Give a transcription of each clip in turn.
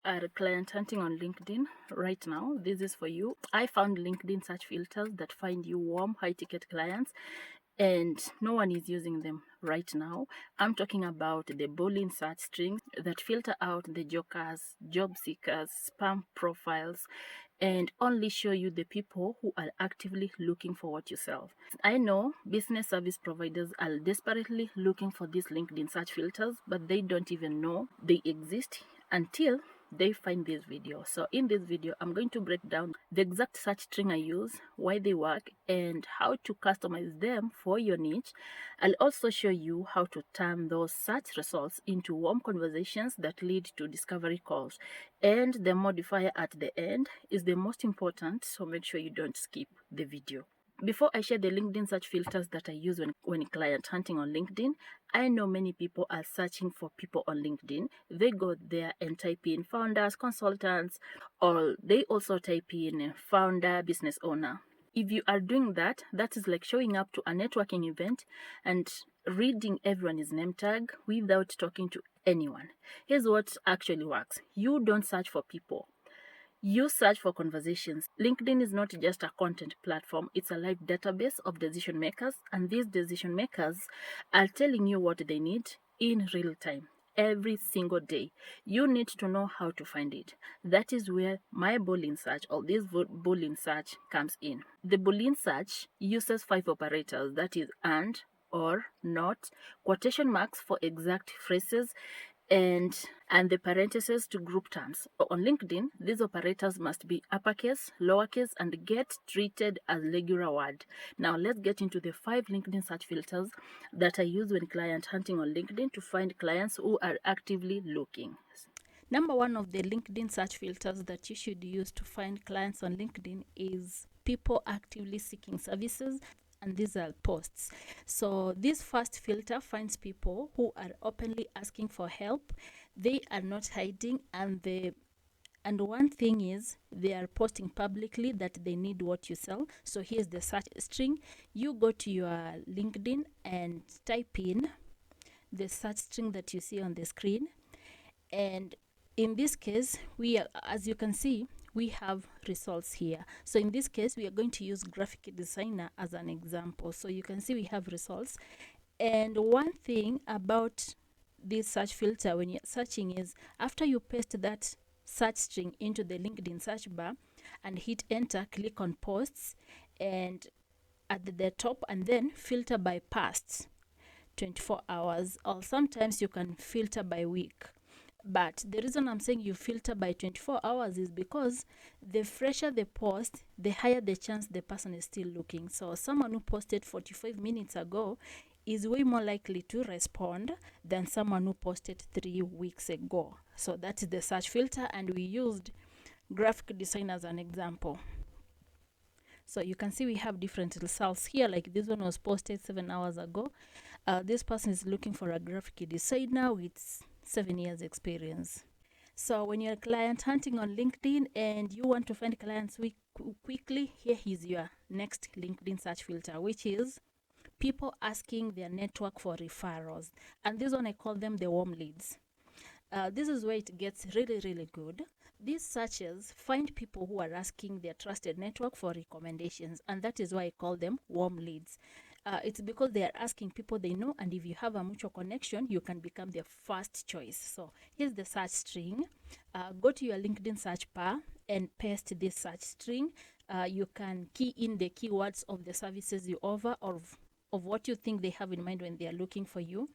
are client hunting on LinkedIn right now, this is for you. I found LinkedIn search filters that find you warm, high-ticket clients, and no one is using them right now. I'm talking about the Boolean search strings that filter out the jokers, job seekers, spam profiles, and only show you the people who are actively looking for what you sell. I know business service providers are desperately looking for these LinkedIn search filters, but they don't even know they exist until they find this video. So in this video, I'm going to break down the exact search string I use, why they work, and how to customize them for your niche. I'll also show you how to turn those search results into warm conversations that lead to discovery calls. And the modifier at the end is the most important, so make sure you don't skip the video. Before I share the LinkedIn search filters that I use when client hunting on LinkedIn, I know many people are searching for people on LinkedIn. They go there and type in founders, consultants, or they also type in founder, business owner. If you are doing that, that is like showing up to a networking event and reading everyone's name tag without talking to anyone. Here's what actually works. You don't search for people. You search for conversations. LinkedIn is not just a content platform, it's a live database of decision makers, and these decision makers are telling you what they need in real time. Every single day, you need to know how to find it. That is where my Boolean search or this Boolean search comes in. The Boolean search uses 5 operators, that is and, or, not, quotation marks for exact phrases, and the parentheses to group terms. On LinkedIn, these operators must be uppercase, lowercase, and get treated as regular word. Now let's get into the 5 LinkedIn search filters that I use when client hunting on LinkedIn to find clients who are actively looking. Number 1 of the LinkedIn search filters that you should use to find clients on LinkedIn is people actively seeking services, and these are posts. So this first filter finds people who are openly asking for help. They are not hiding, and one thing is they are posting publicly that they need what you sell. So here's the search string. You go to your LinkedIn and type in the search string that you see on the screen, and in this case, we are, as you can see, we have results here. So in this case, we are going to use graphic designer as an example. So you can see we have results. And one thing about this search filter when you're searching is after you paste that search string into the LinkedIn search bar and hit enter, click on posts and at the top, and then filter by past 24 hours, or sometimes you can filter by week. But the reason I'm saying you filter by 24 hours is because the fresher the post, the higher the chance the person is still looking. So someone who posted 45 minutes ago is way more likely to respond than someone who posted 3 weeks ago. So that is the search filter, and we used graphic design as an example. So you can see we have different results here. Like this one was posted 7 hours ago. This person is looking for a graphic designer with 7 years experience. So when you're client hunting on LinkedIn and you want to find clients quickly, here is your next LinkedIn search filter, which is people asking their network for referrals. And this one I call them the warm leads. This is where it gets really, really good. These searches find people who are asking their trusted network for recommendations, and that is why I call them warm leads. It's because they are asking people they know, and if you have a mutual connection, you can become their first choice. So here's the search string. Go to your LinkedIn search bar and paste this search string. You can key in the keywords of the services you offer, or of what you think they have in mind when they are looking for you.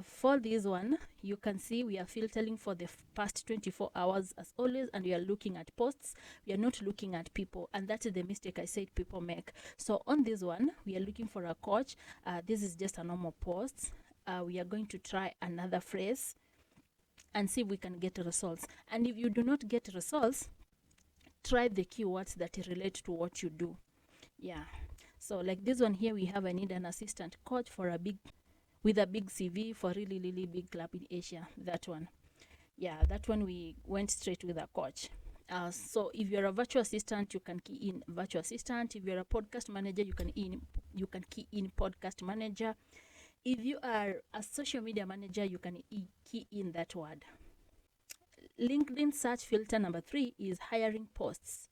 For this one, you can see we are filtering for the past 24 hours as always, and we are looking at posts. We are not looking at people, and that is the mistake I said people make. So on this one, we are looking for a coach. This is just a normal post. We are going to try another phrase and see if we can get results. And if you do not get results, try the keywords that relate to what you do. Yeah. So like this one here, we have I need an assistant coach for with a big CV for really, really big club in Asia. That one. Yeah, that one we went straight with a coach. So if you're a virtual assistant, you can key in virtual assistant. If you're a podcast manager, you can key in podcast manager. If you are a social media manager, you can key in that word. LinkedIn search filter number 3 is hiring posts,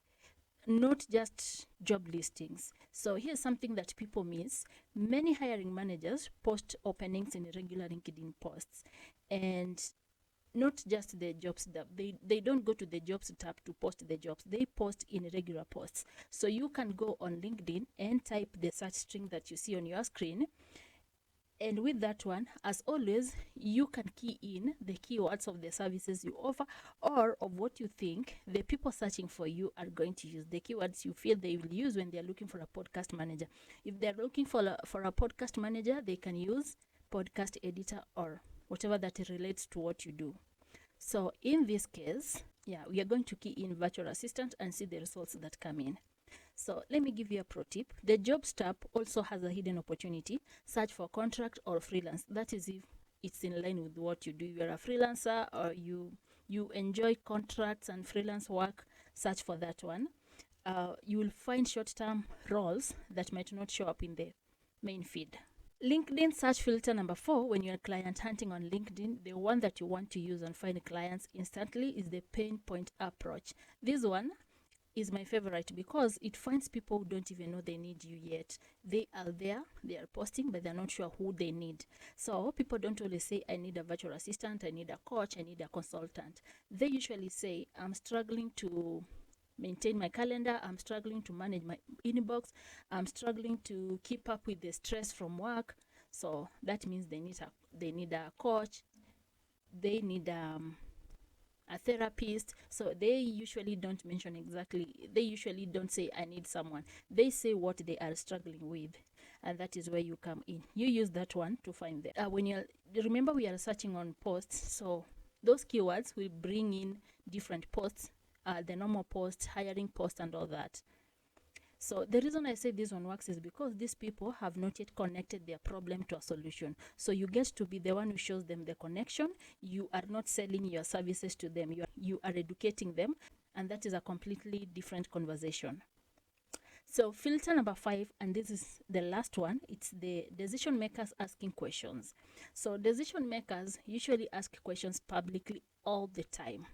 not just job listings. So here's something that people miss. Many hiring managers post openings in regular LinkedIn posts, and not just the jobs that they don't go to the jobs tab to post the jobs. They post in regular posts. So you can go on LinkedIn and type the search string that you see on your screen. And with that one, as always, you can key in the keywords of the services you offer or of what you think the people searching for you are going to use, the keywords you feel they will use when they're looking for a podcast manager. If they're looking for a podcast manager, they can use podcast editor or whatever that relates to what you do. So in this case, we are going to key in virtual assistant and see the results that come in. So let me give you a pro tip. The jobs tab also has a hidden opportunity. Search for contract or freelance. That is if it's in line with what you do. You're a freelancer or you enjoy contracts and freelance work, search for that one. You will find short-term roles that might not show up in the main feed. LinkedIn search filter number 4, when you're client hunting on LinkedIn, the one that you want to use and find clients instantly is the pain point approach. This one is my favorite because it finds people who don't even know they need you yet. They are there, they are posting, but they're not sure who they need. So people don't always say, I need a virtual assistant, I need a coach, I need a consultant. They usually say, I'm struggling to maintain my calendar, I'm struggling to manage my inbox, I'm struggling to keep up with the stress from work. So that means they need a coach, they need a therapist. So they usually don't mention exactly, they usually don't say I need someone. They say what they are struggling with, and that is where you come in. You use that one to find them. Remember we are searching on posts, so those keywords will bring in different posts, the normal post, hiring post, and all that. So the reason I say this one works is because these people have not yet connected their problem to a solution. So you get to be the one who shows them the connection. You are not selling your services to them. You are educating them, and that is a completely different conversation. So filter number 5, and this is the last one, it's the decision makers asking questions. So decision makers usually ask questions publicly all the time.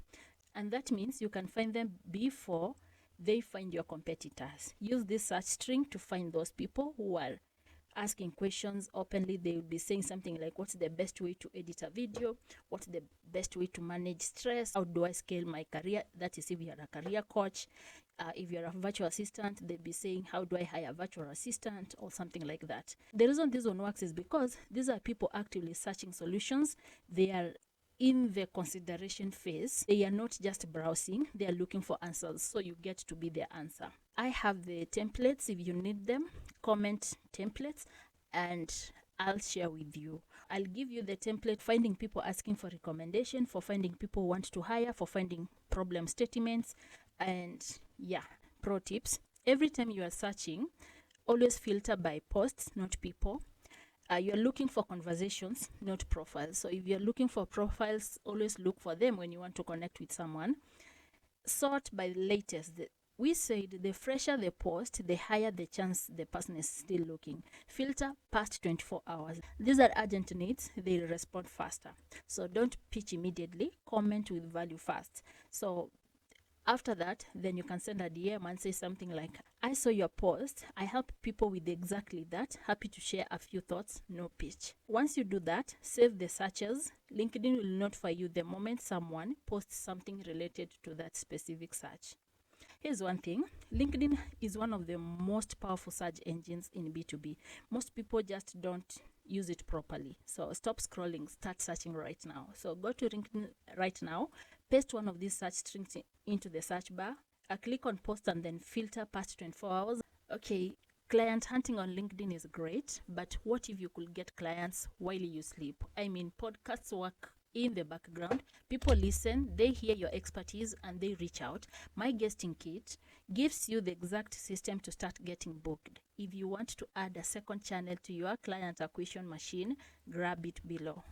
And that means you can find them before they find your competitors. Use this search string to find those people who are asking questions openly. They will be saying something like, what's the best way to edit a video? What's the best way to manage stress? How do I scale my career? That is if you're a career coach. If you're a virtual assistant, they'll be saying, how do I hire a virtual assistant, or something like that. The reason this one works is because these are people actively searching solutions. They are in the consideration phase. They are not just browsing, they are looking for answers. So you get to be their answer. I have the templates if you need them, comment templates, and I'll share with you. I'll give you the template, finding people asking for recommendation, for finding people who want to hire, for finding problem statements, and pro tips. Every time you are searching, always filter by posts, not people. You're looking for conversations, not profiles. So if you're looking for profiles, always look for them when you want to connect with someone. Sort by the latest. We said the fresher the post, the higher the chance the person is still looking. Filter past 24 hours. These are urgent needs. They'll respond faster. So don't pitch immediately. Comment with value fast. So after that, then you can send a DM and say something like, I saw your post. I help people with exactly that. Happy to share a few thoughts, no pitch. Once you do that, save the searches. LinkedIn will notify you the moment someone posts something related to that specific search. Here's one thing. LinkedIn is one of the most powerful search engines in B2B. Most people just don't use it properly. So stop scrolling, start searching right now. So go to LinkedIn right now, paste one of these search strings into the search bar, click on post, and then filter past 24 hours. Okay, client hunting on LinkedIn is great, but what if you could get clients while you sleep? I mean, podcasts work in the background. People listen, they hear your expertise, and they reach out. My guesting kit gives you the exact system to start getting booked. If you want to add a second channel to your client acquisition machine, grab it below.